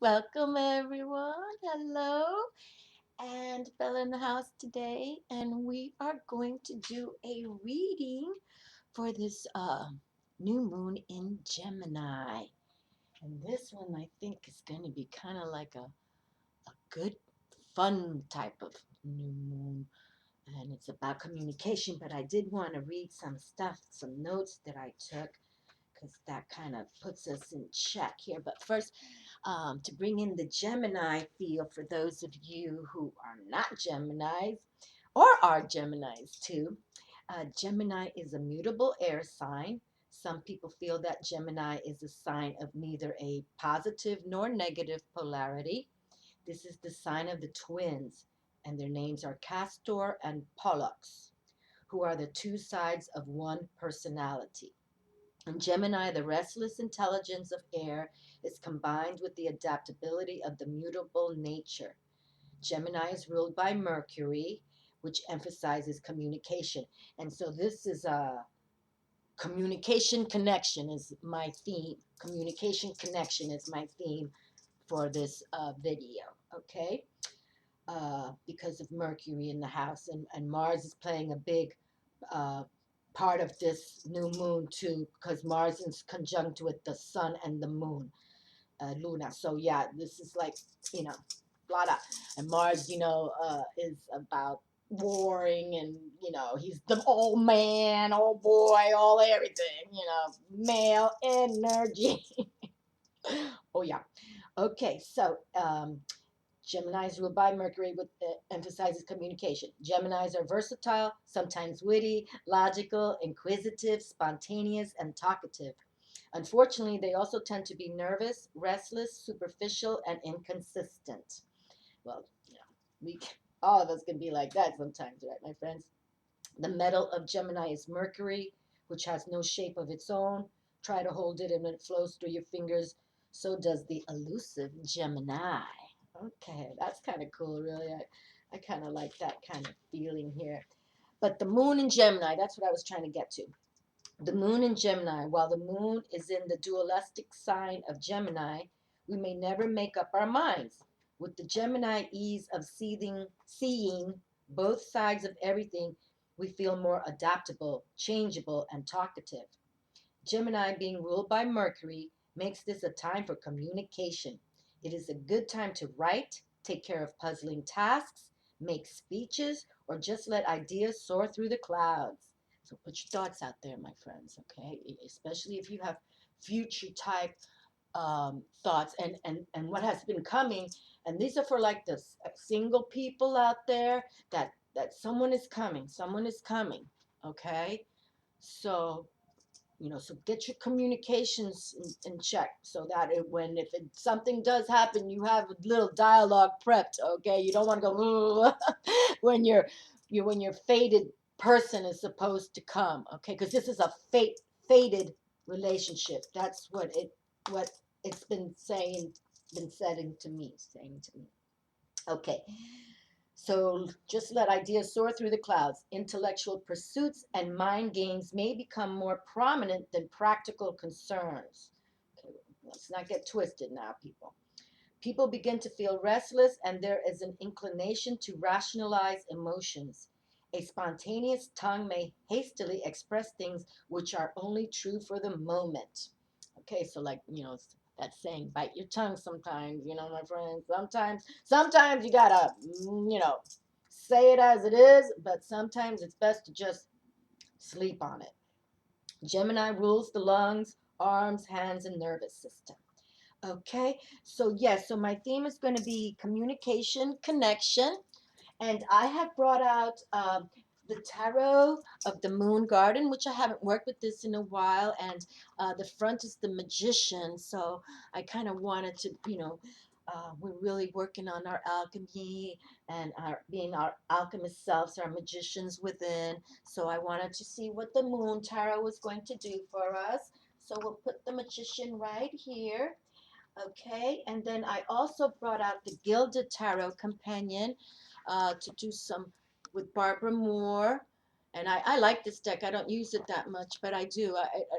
Welcome, everyone. Hello. And Bella in the house today. And we are going to do a reading for this new moon in Gemini. And this one, I think, is going to be kind of like a good, fun type of new moon. And it's about communication. But I did want to read some stuff, some notes that I took, because that kind of puts us in check here. But first, to bring in the Gemini feel for those of you who are not Geminis or are Geminis too. Gemini is a mutable air sign. Some people feel that Gemini is a sign of neither a positive nor negative polarity. This is the sign of the twins, and their names are Castor and Pollux, who are the two sides of one personality. In Gemini, the restless intelligence of air is combined with the adaptability of the mutable nature. Gemini is ruled by Mercury, which emphasizes communication. And so this is a communication connection is my theme. Communication connection is my theme for this video, okay? Because of Mercury in the house, and Mars is playing a big uh, part of this new moon too, because Mars is conjunct with the sun and the moon, Luna. So yeah, this is like, you know, blah blah. And Mars, is about warring, and he's the old man, old boy, all everything, male energy. Oh yeah. Okay, so Geminis ruled by Mercury, with emphasizes communication. Geminis are versatile, sometimes witty, logical, inquisitive, spontaneous, and talkative. Unfortunately, they also tend to be nervous, restless, superficial, and inconsistent. Well, we all of us can be like that sometimes, right, my friends? The metal of Gemini is Mercury, which has no shape of its own. Try to hold it and it flows through your fingers. So does the elusive Gemini. Okay, that's kind of cool, really. I kind of like that kind of feeling here. But the moon in Gemini, that's what I was trying to get to. The moon in Gemini, while the moon is in the dualistic sign of Gemini, we may never make up our minds. With the Gemini ease of seeing both sides of everything, we feel more adaptable, changeable, and talkative. Gemini, being ruled by Mercury, makes this a time for communication. It is a good time to write, take care of puzzling tasks, make speeches, or just let ideas soar through the clouds. So put your thoughts out there, my friends, okay? Especially if you have future type thoughts and what has been coming. And these are for like the single people out there that someone is coming, okay? So so get your communications in check, so that if something does happen, you have a little dialogue prepped. Okay, you don't want to go when when your fated person is supposed to come. Okay, because this is a fated relationship. That's what it's been saying to me. Okay, so just let ideas soar through the clouds. Intellectual pursuits and mind games may become more prominent than practical concerns. Okay, let's not get twisted now, people. People begin to feel restless, and there is an inclination to rationalize emotions. A spontaneous tongue may hastily express things which are only true for the moment. Okay, so like, that saying, bite your tongue sometimes, my friends. Sometimes you gotta, say it as it is, but sometimes it's best to just sleep on it. Gemini rules the lungs, arms, hands, and nervous system. Okay, so yes, so my theme is going to be communication, connection, and I have brought out the tarot of the Moon Garden, which I haven't worked with this in a while, and the front is the Magician. So I kind of wanted to, we're really working on our alchemy and our being our alchemist selves, our magicians within. So I wanted to see what the Moon Tarot was going to do for us. So we'll put the Magician right here. Okay, and then I also brought out the Gilded Tarot Companion to do some with Barbara Moore. And I like this deck. I don't use it that much, but I do.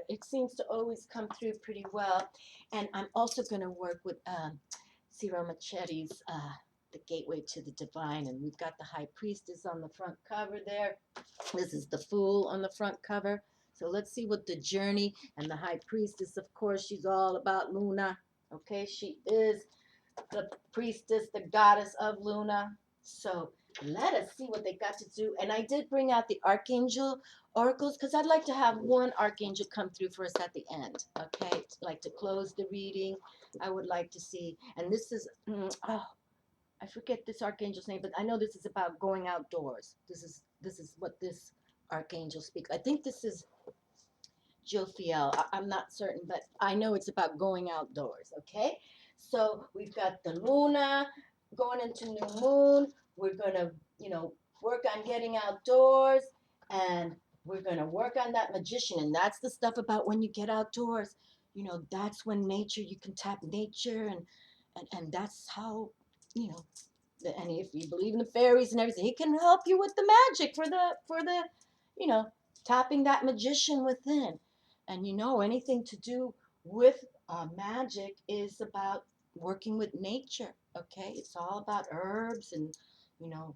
It seems to always come through pretty well. And I'm also going to work with Ciro Machete's The Gateway to the Divine, and we've got the High Priestess on the front cover there. This is the Fool on the front cover. So let's see what the journey, and the High Priestess, of course, she's all about Luna. Okay, she is the priestess, the goddess of Luna. So let us see what they got to do. And I did bring out the Archangel oracles because I'd like to have one Archangel come through for us at the end. Okay, like to close the reading. I would like to see. And this is, oh, I forget this Archangel's name, but I know this is about going outdoors. This is what this Archangel speaks. I think this is Jophiel. I'm not certain, but I know it's about going outdoors, okay? So we've got the Luna going into new moon. We're going to, work on getting outdoors, and we're going to work on that magician. And that's the stuff about when you get outdoors. That's when nature, you can tap nature, and that's how, you know, and if you believe in the fairies and everything, he can help you with the magic for the, you know, tapping that magician within. And anything to do with magic is about working with nature. Okay, it's all about herbs and you know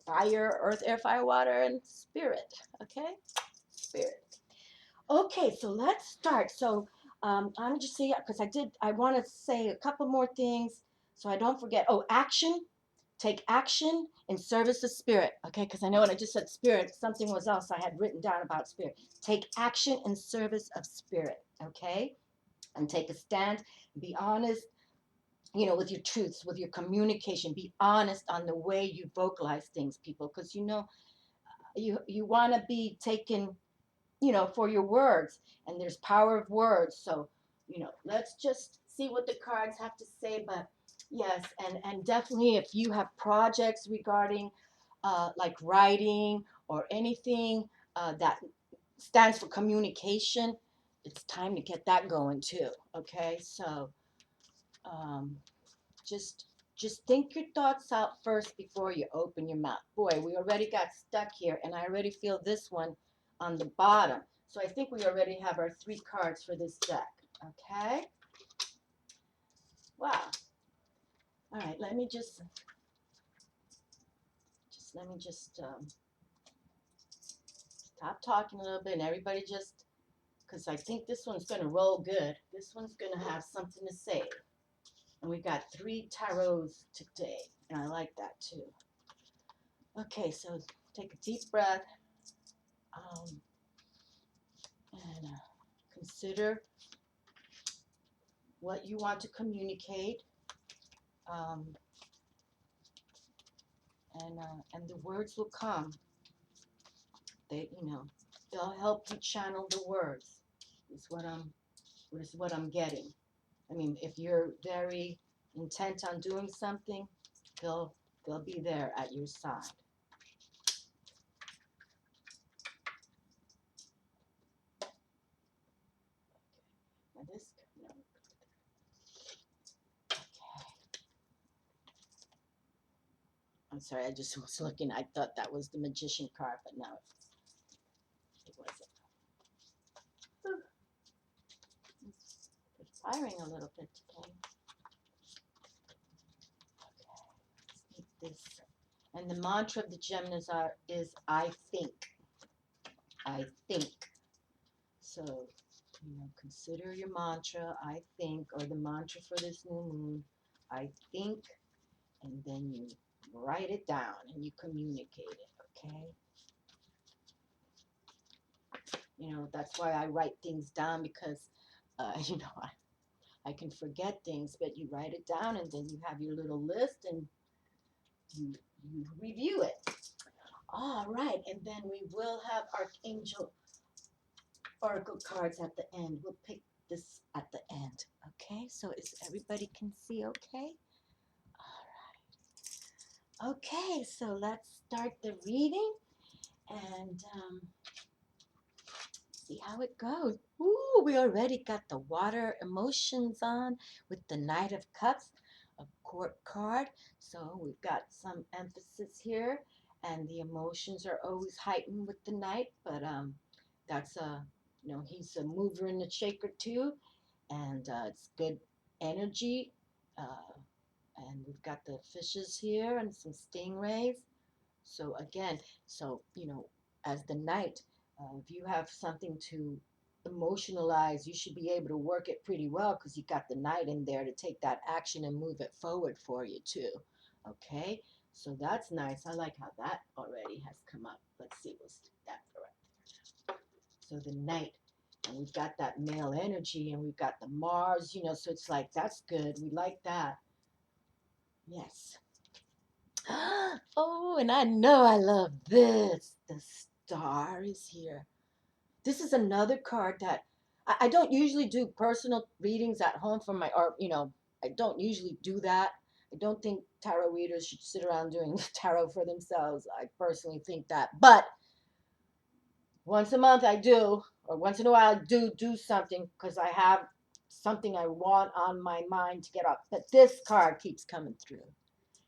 fire, earth, air, fire, water, and spirit. Okay, spirit. Okay, so let's start. So I'm just saying because I want to say a couple more things so I don't forget. Oh, action. Take action in service of spirit. Okay, because I know when I just said spirit, something was else I had written down about spirit. Take action in service of spirit. Okay, and take a stand. Be honest. With your truths, with your communication. Be honest on the way you vocalize things, people, because you want to be taken for your words, and there's power of words. So, let's just see what the cards have to say. But yes, and definitely if you have projects regarding like writing or anything that stands for communication, it's time to get that going too. Okay, so um, just just think your thoughts out first before you open your mouth. Boy, we already got stuck here, and I already feel this one on the bottom. So I think we already have our 3 cards for this deck. Okay? Wow. All right, let me just stop talking a little bit, and everybody just, because I think this one's going to roll good. This one's going to have something to say. And we got 3 tarots today, and I like that too. Okay, so take a deep breath. And consider what you want to communicate, um, and the words will come. They'll help you channel the words. Is what I'm getting. I mean, if you're very intent on doing something, they'll be there at your side. Now this, no. Okay. I'm sorry, I just was looking. I thought that was the magician card, but no, it wasn't. Perspiring a little bit today. Okay, let's take this. And the mantra of the Geminis is I think. I think. So, consider your mantra, I think, or the mantra for this new moon, I think, and then you write it down and you communicate it, okay? That's why I write things down, because, I can forget things, but you write it down and then you have your little list and you review it. All right, and then we will have Archangel Oracle cards at the end. We'll pick this at the end. Okay, so is everybody can see okay? All right. Okay, so let's start the reading and see how it goes. Ooh, we already got the water emotions on with the Knight of Cups, a court card. So we've got some emphasis here, and the emotions are always heightened with the Knight, but that's he's a mover and a shaker too, and it's good energy. And we've got the fishes here and some stingrays. So again, as the knight, if you have something to emotionalize, you should be able to work it pretty well because you got the knight in there to take that action and move it forward for you too. Okay, so that's nice. I like how that already has come up. Let's see, we'll stick that right. So the knight, and we've got that male energy, and we've got the Mars, so it's like, that's good. We like that. Yes. Oh, and I know I love this. The star is here. This is another card that I don't usually do personal readings at home for I don't usually do that. I don't think tarot readers should sit around doing tarot for themselves. I personally think that. But once a month I do, or once in a while I do something because I have something I want on my mind to get off. But this card keeps coming through.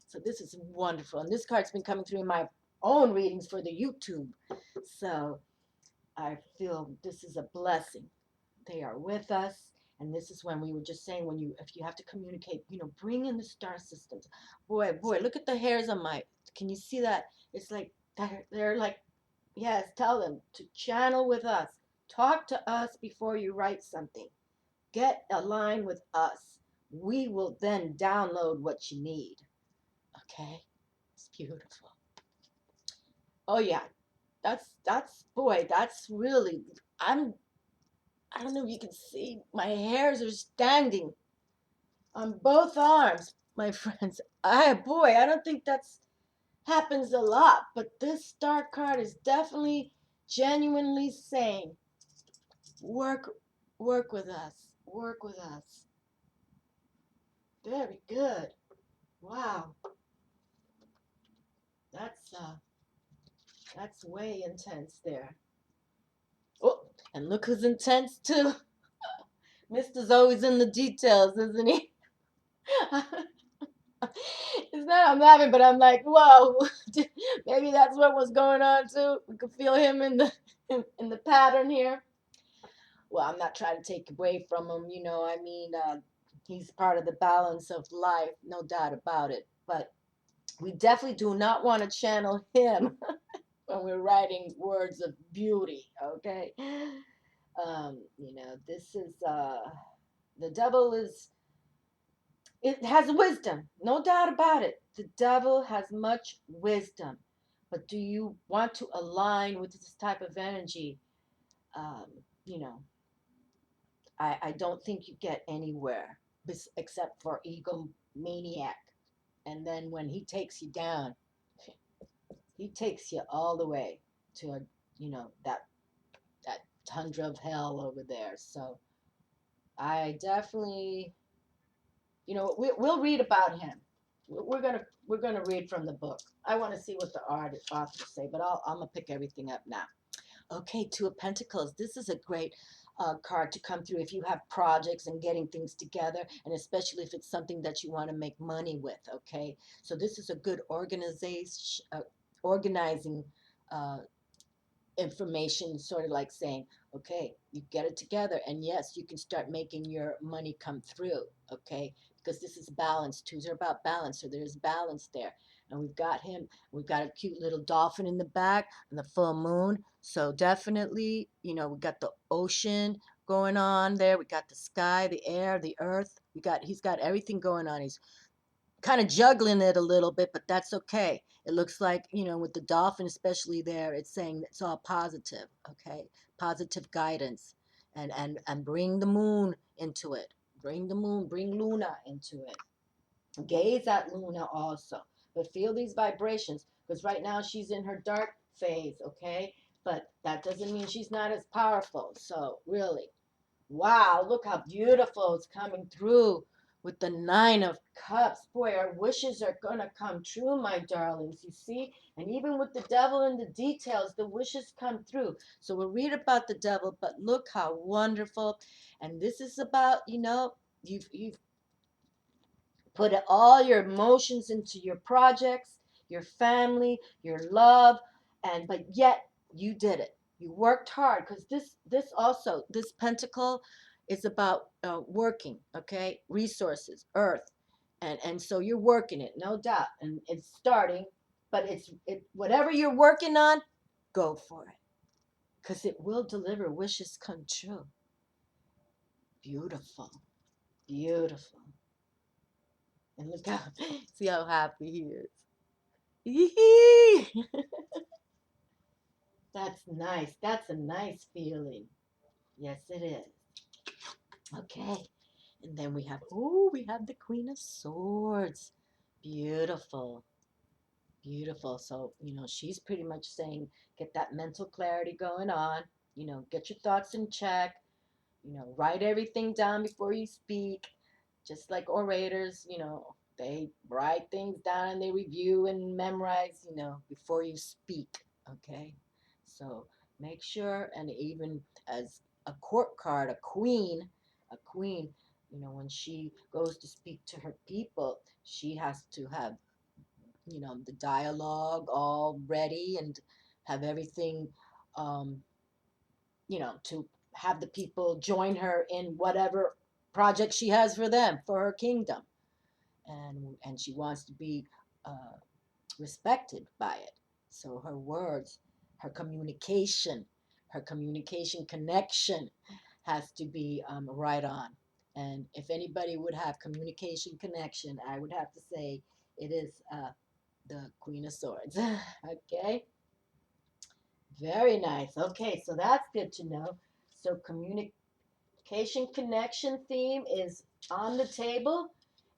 So this is wonderful. And this card's been coming through in my own readings for the YouTube. So I feel this is a blessing. They are with us. And this is when we were just saying, if you have to communicate, bring in the star systems. Boy, look at the hairs on can you see that? It's like, they're like, yes, tell them to channel with us. Talk to us before you write something. Get aligned with us. We will then download what you need. Okay? It's beautiful. Oh yeah. That's really I don't know if you can see, my hairs are standing on both arms, my friends. I don't think that's happens a lot, but this star card is definitely genuinely saying, work with us. Work with us. Very good. Wow. That's way intense there. Oh, and look who's intense too. Mister's always in the details, isn't he? It's not I'm laughing, but I'm like, whoa, maybe that's what was going on too. We could feel him in the pattern here. Well, I'm not trying to take away from him, he's part of the balance of life, no doubt about it. But we definitely do not want to channel him when we're writing words of beauty, okay? This is the devil is it has wisdom, no doubt about it. The devil has much wisdom, but do you want to align with this type of energy? Um, you know, I don't think you get anywhere except for egomaniac. And then when he takes you down, he takes you all the way to that tundra of hell over there. So I definitely, we'll read about him. We're gonna read from the book. I want to see what the authors say, but I'm gonna pick everything up now. Okay, Two of Pentacles. This is a great card to come through if you have projects and getting things together, and especially if it's something that you want to make money with. Okay, so this is a good organizing uh, information, sort of like saying, okay, you get it together, and yes, you can start making your money come through. Okay, because this is balance. Twos are about balance, so there's balance there. And we've got a cute little dolphin in the back and the full moon. So definitely, we got the ocean going on there. We got the sky, the air, the earth. He's got everything going on. He's kind of juggling it a little bit, but that's okay. It looks like, with the dolphin, especially there, it's saying it's all positive, okay? Positive guidance. And bring the moon into it. Bring the moon, bring Luna into it. Gaze at Luna also. But feel these vibrations, because right now she's in her dark phase, okay? But that doesn't mean she's not as powerful. So really, wow, look how beautiful it's coming through with the Nine of Cups. Boy, our wishes are going to come true, my darlings, you see? And even with the devil in the details, the wishes come through. So we'll read about the devil, but look how wonderful. And this is about, you've put all your emotions into your projects, your family, your love, but yet you did it. You worked hard because this pentacle is about working, okay? Resources, earth, And so you're working it, no doubt, and it's starting, but whatever you're working on, go for it, because it will deliver wishes come true. Beautiful, beautiful. And look how, see how happy he is. Yee-hee! That's nice. That's a nice feeling. Yes, it is. Okay. And then we have the Queen of Swords. Beautiful. Beautiful. So, she's pretty much saying get that mental clarity going on. Get your thoughts in check. Write everything down before you speak. Just like orators, they write things down and they review and memorize, before you speak. Okay. So make sure, and even as a court card, a queen, when she goes to speak to her people, she has to have, the dialogue all ready and have everything, um, to have the people join her in whatever project she has for them, for her kingdom. And she wants to be uh, respected by it. So her words, her communication connection has to be right on. And if anybody would have communication connection, I would have to say it is the Queen of Swords. Okay, very nice. Okay, so that's good to know. So communication connection theme is on the table,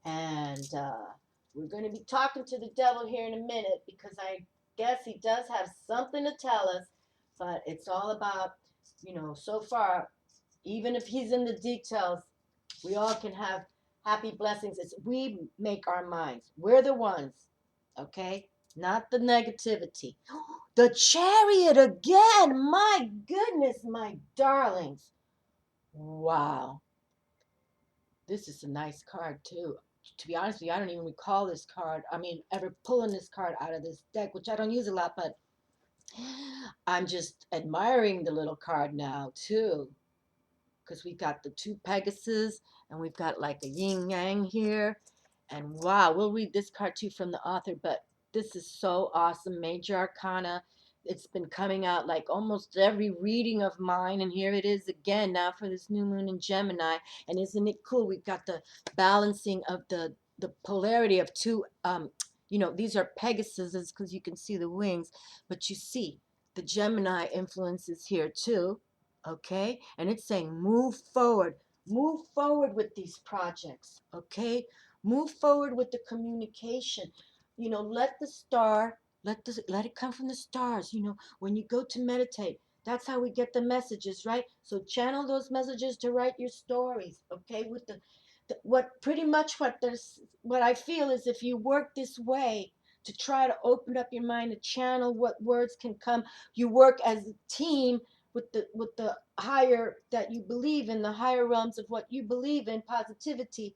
and we're going to be talking to the devil here in a minute, because I guess he does have something to tell us, but it's all about, so far, even if he's in the details, we all can have happy blessings. It's we make our minds. We're the ones, okay? Not the negativity. The Chariot again. My goodness, my darlings. Wow. This is a nice card, too. To be honest with you, I don't even recall this card. I mean, ever pulling this card out of this deck, which I don't use a lot, but I'm just admiring the little card now, too. Because we've got the two Pegasus, and we've got like a yin yang here. And wow, we'll read this card too from the author, but this is so awesome. Major Arcana. It's been coming out like almost every reading of mine, and here it is again now for this new moon in Gemini. And isn't it cool? We've got the balancing of the polarity of two. These are Pegasuses because you can see the wings, but you see the Gemini influences here too. Okay, and it's saying move forward with these projects. Okay, move forward with the communication. Let the star, let it come from the stars. When you go to meditate, that's how we get the messages, right? So channel those messages to write your stories. Okay, with what pretty much what I feel is, if you work this way to try to open up your mind to channel what words can come, you work as a team with the higher that you believe in, the higher realms of what you believe in, positivity,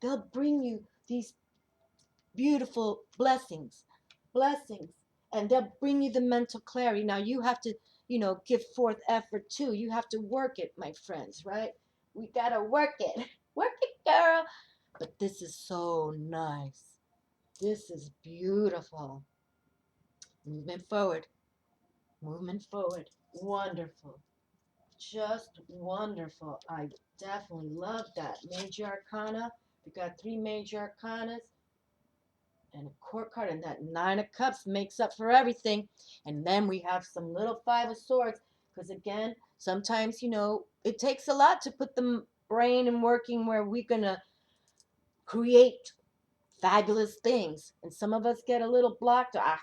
they'll bring you these beautiful blessings, and they'll bring you the mental clarity. Now you have to, give forth effort too. You have to work it, my friends, right? We gotta work it. Work it, girl. But this is so nice. This is beautiful. Movement forward. Movement forward. Wonderful. Just wonderful. I definitely love that. Major Arcana. We got three Major Arcanas and a court card, and that Nine of Cups makes up for everything. And then we have some little Five of Swords, because again, sometimes, it takes a lot to put the brain in working where we're going to create fabulous things. And some of us get a little blocked. I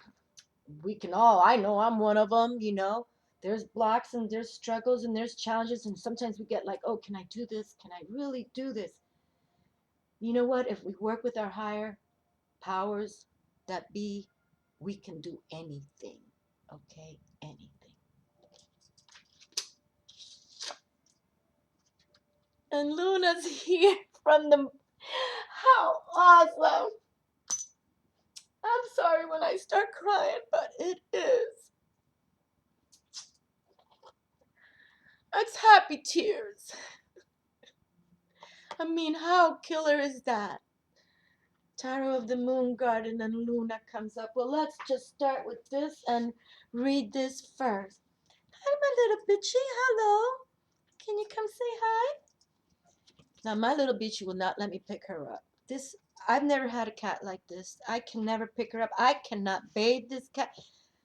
know I'm one of them, there's blocks and there's struggles and there's challenges, and sometimes we get like, oh, can I do this? Can I really do this? You know what? If we work with our higher powers that be, we can do anything. Okay? Anything. And Luna's here from the. How awesome! I'm sorry when I start crying, but it is. It's happy tears. I mean, how killer is that? Tarot of the Moon Garden and Luna comes up. Well, let's just start with this and read this first. Hi, my little bitchy. Hello. Can you come say hi? Now, my little bitchy will not let me pick her up. I've never had a cat like this. I can never pick her up. I cannot bathe this cat.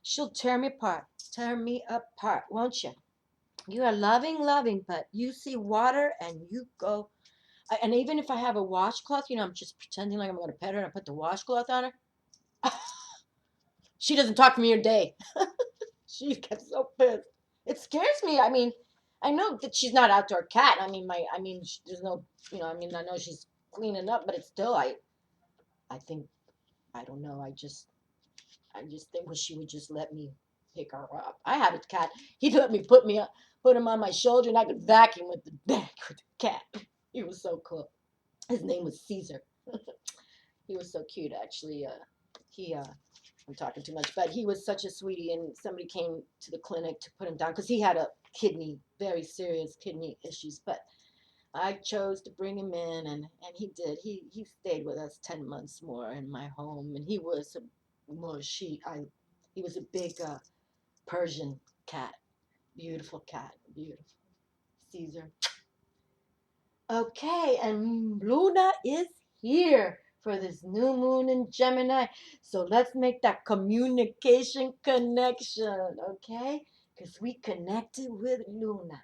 She'll tear me apart. Tear me apart, won't you? You are loving, loving, but you see water and you go. And even if I have a washcloth, I'm just pretending like I'm going to pet her and I put the washcloth on her. She doesn't talk to me a day. She gets so pissed. It scares me. I mean, I know that she's not outdoor cat. There's no, I know she's cleaning up, but it's still, I think, I don't know. I just think she would just let me pick her up. I had a cat. He'd let me put him on my shoulder, and I could vacuum with the cat. He was so cool. His name was Caesar. He was so cute, actually. He I'm talking too much, but he was such a sweetie, and somebody came to the clinic to put him down because he had very serious kidney issues. But I chose to bring him in, and he did. He stayed with us 10 months more in my home, and he was he was a big Persian cat, beautiful cat, beautiful Caesar. Okay, and Luna is here for this new moon in Gemini. So let's make that communication connection, okay? Because we connected with Luna.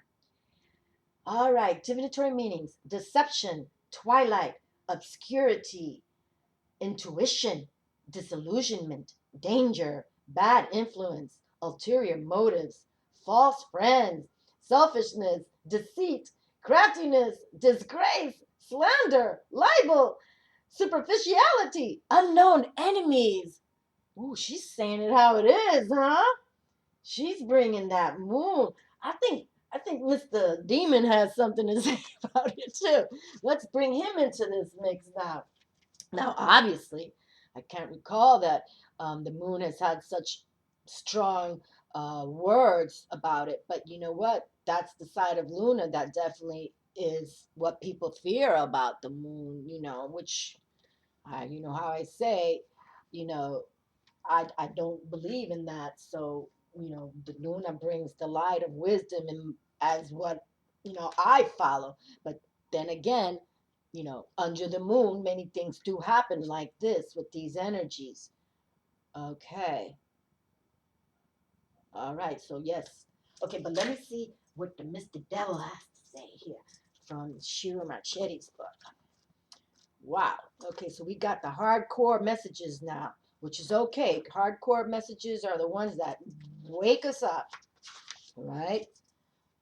All right, divinatory meanings: deception, twilight, obscurity, intuition, disillusionment, danger, bad influence, ulterior motives, false friends, selfishness, deceit, craftiness, disgrace, slander, libel, superficiality, unknown enemies. Ooh, she's saying it how it is, huh? She's bringing that moon. I think Mr. Demon has something to say about it too. Let's bring him into this mix now. Now, obviously, I can't recall that the moon has had such strong words about it, but you know what? That's the side of Luna that definitely is what people fear about the moon, which, you know how I say, you know, I don't believe in that. So, the Luna brings the light of wisdom and as what, I follow. But then again, under the moon, many things do happen like this with these energies. Okay. All right. So, yes. Okay, but let me see what the Mr. Devil has to say here from Shira Marchetti's book. Wow. Okay, so we got the hardcore messages now, which is okay. Hardcore messages are the ones that wake us up, right?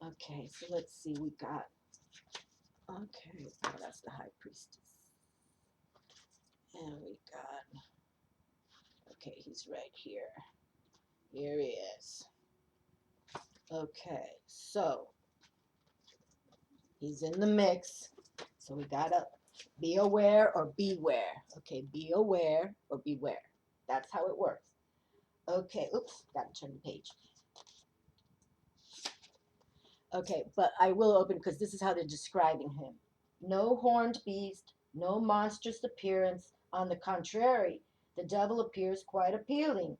Okay, so let's see. We got, okay, oh, that's the High Priestess. And we got, okay, he's right here. Here he is. Okay, so he's in the mix. So we gotta be aware or beware. Okay, be aware or beware. That's how it works. Okay, oops, gotta turn the page. Okay, but I will open because this is how they're describing him. No horned beast, no monstrous appearance. On the contrary, the devil appears quite appealing.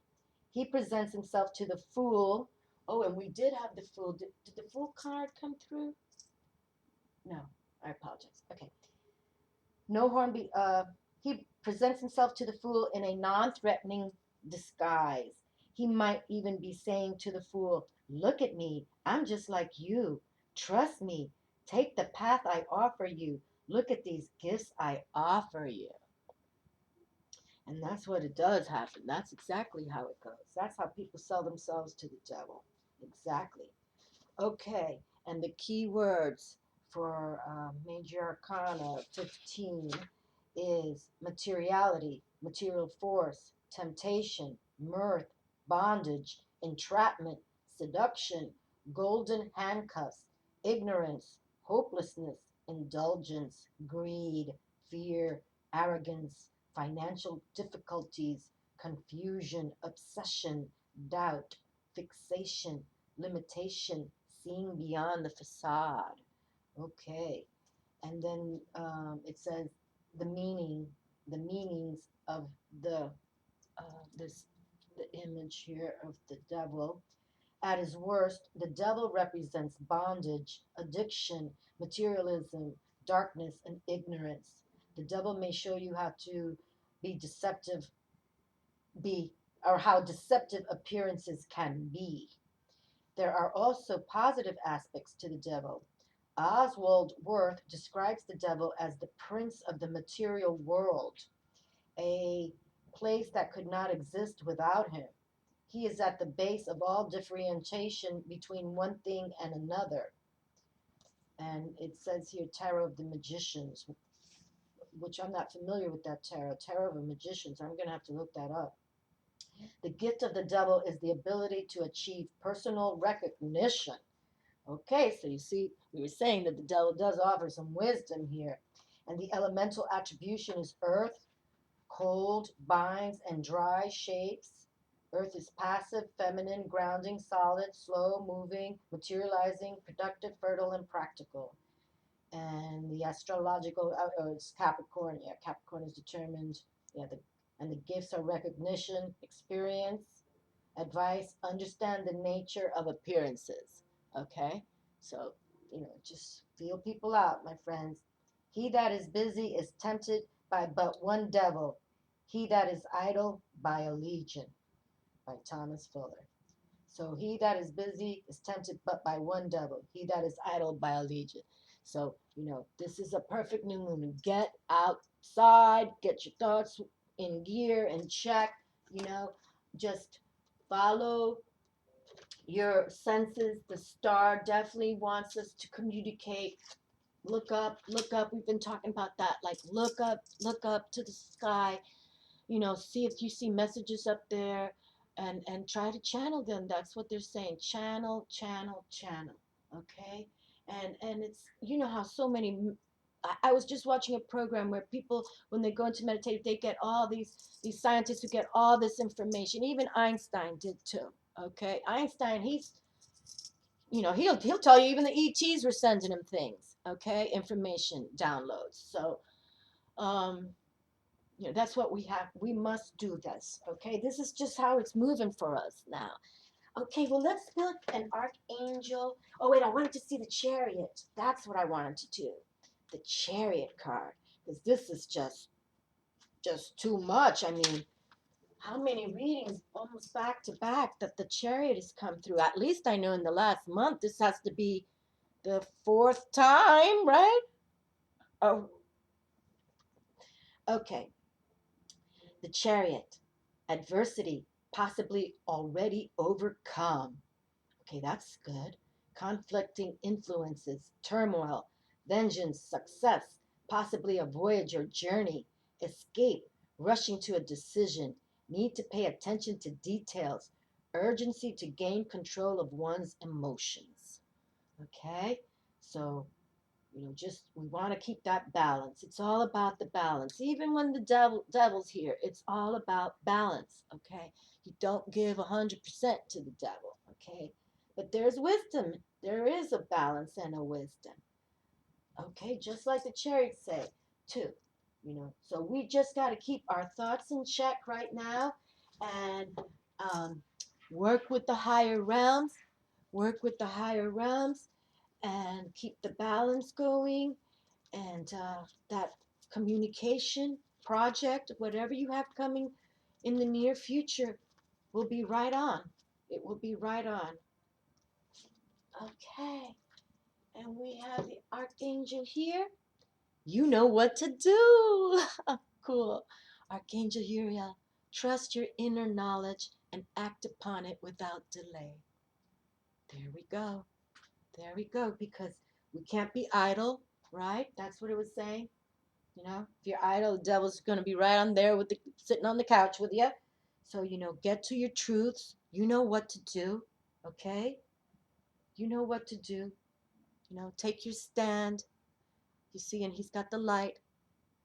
He presents himself to the fool. Oh, and we did have the fool. Did the fool card come through? No, I apologize. Okay. No horn be he presents himself to the fool in a non-threatening disguise. He might even be saying to the fool, "Look at me. I'm just like you. Trust me. Take the path I offer you. Look at these gifts I offer you." And that's what it does happen. That's exactly how it goes. That's how people sell themselves to the devil. Exactly. Okay, and the key words for Major Arcana 15 is materiality, material force, temptation, mirth, bondage, entrapment, seduction, golden handcuffs, ignorance, hopelessness, indulgence, greed, fear, arrogance, financial difficulties, confusion, obsession, doubt, fixation, limitation, seeing beyond the facade. Okay. And then it says the meaning, the meanings of this the image here of the devil. At his worst, the devil represents bondage, addiction, materialism, darkness, and ignorance. The devil may show you how to be deceptive, be or how deceptive appearances can be. There are also positive aspects to the devil. Oswald Wirth describes the devil as the prince of the material world, a place that could not exist without him. He is at the base of all differentiation between one thing and another. And it says here, Tarot of the Magicians, which I'm not familiar with that tarot. Tarot of the Magicians, I'm going to have to look that up. The gift of the devil is the ability to achieve personal recognition. Okay, so you see, we were saying that the devil does offer some wisdom here. And the elemental attribution is earth, cold, binds, and dry shapes. Earth is passive, feminine, grounding, solid, slow, moving, materializing, productive, fertile, and practical. And the astrological, it's Capricorn. Yeah, Capricorn is determined. Yeah, and the gifts are recognition, experience, advice, understand the nature of appearances. Okay, so just feel people out, my friends. He that is busy is tempted by but one devil. He that is idle by a legion, by Thomas Fuller. So he that is busy is tempted but by one devil. He that is idle by a legion. So, this is a perfect new moon. Get outside, get your thoughts in gear and check, just follow your senses. The star definitely wants us to communicate. Look up, look up. We've been talking about that. Like, look up to the sky. See if you see messages up there, and try to channel them. That's what they're saying. Channel, channel, channel. Okay, and it's how so many. I was just watching a program where people, when they go into meditate, they get all these scientists who get all this information. Even Einstein did too. Okay, Einstein, he'll tell you even the ETs were sending him things. Okay, information downloads. So that's what we have. We must do this. Okay, this is just how it's moving for us now. Okay, well, let's pick an archangel. Oh wait, I wanted to see the chariot. That's what I wanted to do. The chariot card, because this is just too much. I mean, how many readings almost back to back that the chariot has come through? At least I know in the last month this has to be the fourth time, right? Oh, okay. The chariot, adversity, possibly already overcome. Okay, that's good. Conflicting influences, turmoil, vengeance, success, possibly a voyage or journey, escape, rushing to a decision, need to pay attention to details, urgency to gain control of one's emotions. Okay, so just we want to keep that balance. It's all about the balance. Even when the devil's here, it's all about balance. Okay, you don't give 100% to the devil. Okay, but there's wisdom. There is a balance and a wisdom. Okay, just like the chariots say too. So we just got to keep our thoughts in check right now, and work with the higher realms. Work with the higher realms and keep the balance going, and that communication project, whatever you have coming in the near future, will be right on. It will be right on. Okay, and we have the archangel here. You know what to do. Cool. Archangel Uriel, trust your inner knowledge and act upon it without delay. There we go. There we go, because we can't be idle, right? That's what it was saying. If you're idle, the devil's going to be right on there sitting on the couch with you. So, get to your truths. You know what to do, okay? You know what to do. Take your stand. You see, and he's got the light.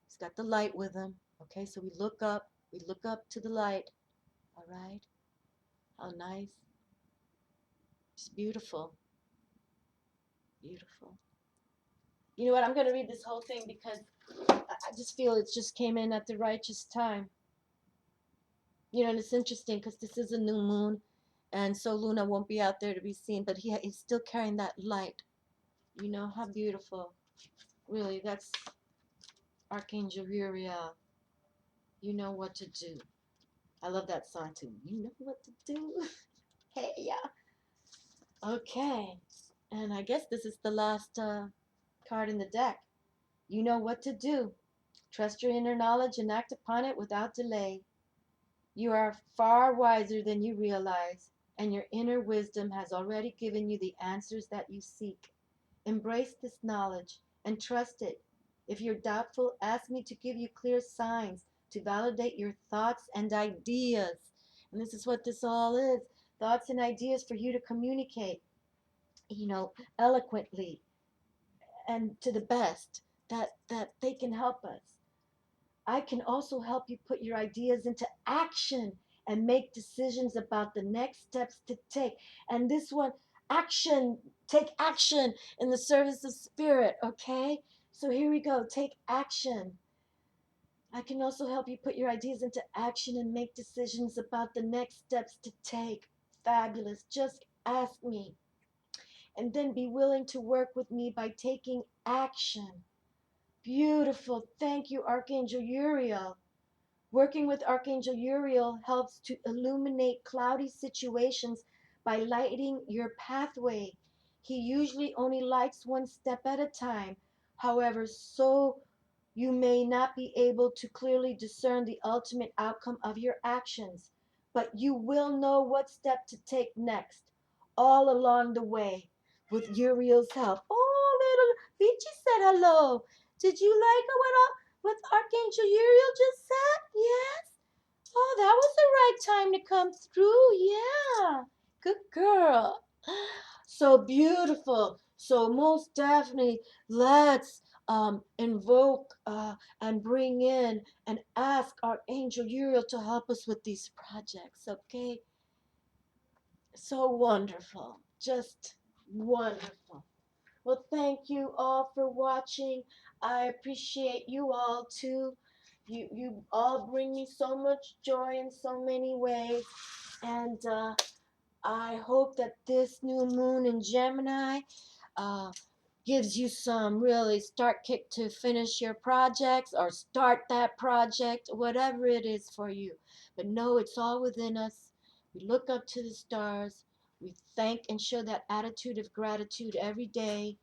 He's got the light with him. Okay, so we look up. We look up to the light. All right? How nice. It's beautiful. Beautiful. You know what? I'm going to read this whole thing because I just feel it just came in at the righteous time. You know, and it's interesting because this is a new moon, and so Luna won't be out there to be seen, but he's still carrying that light. You know, how beautiful. Really, that's Archangel Uriel. You know what to do. I love that song too. You know what to do. Hey, yeah. Okay. And I guess this is the last card in the deck. You know what to do. Trust your inner knowledge and act upon it without delay. You are far wiser than you realize, and your inner wisdom has already given you the answers that you seek. Embrace this knowledge and trust it. If you're doubtful, ask me to give you clear signs to validate your thoughts and ideas. And this is what this all is, thoughts and ideas for you to communicate, you know, eloquently and to the best that they can help us. I can also help you put your ideas into action and make decisions about the next steps to take. And this one, action, take action in the service of spirit, okay? So here we go, take action. I can also help you put your ideas into action and make decisions about the next steps to take. Fabulous. Just ask me. And then be willing to work with me by taking action. Beautiful. Thank you, Archangel Uriel. Working with Archangel Uriel helps to illuminate cloudy situations by lighting your pathway. He usually only lights one step at a time. However, so you may not be able to clearly discern the ultimate outcome of your actions, but you will know what step to take next, all along the way, with Uriel's help. Oh, little Vici said hello. Did you like what Archangel Uriel just said? Yes. Oh, that was the right time to come through. Yeah. Good girl. So beautiful. So most definitely let's invoke and bring in and ask Archangel Uriel to help us with these projects, okay? So wonderful. Just wonderful. Well, thank you all for watching. I appreciate you all too. You all bring me so much joy in so many ways. And I hope that this new moon in Gemini uh, gives you some really start kick to finish your projects or start that project, whatever it is for you. But know it's all within us. We look up to the stars. We thank and show that attitude of gratitude every day,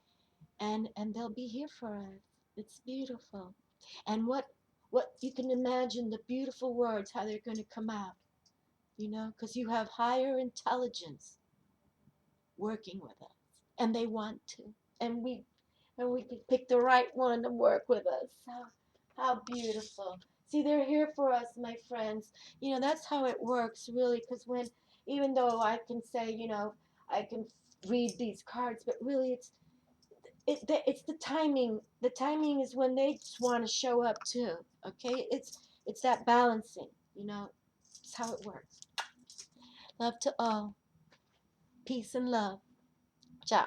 and they'll be here for us. It's beautiful. And what you can imagine the beautiful words, how they're going to come out, you know, because you have higher intelligence working with us, and they want to, and we can pick the right one to work with us. How beautiful. See, they're here for us, my friends. You know, that's how it works, really, because when, even though I can say, you know, I can read these cards, but really it's the timing. The timing is when they just want to show up too. Okay, it's that balancing. You know, it's how it works. Love to all. Peace and love. Ciao.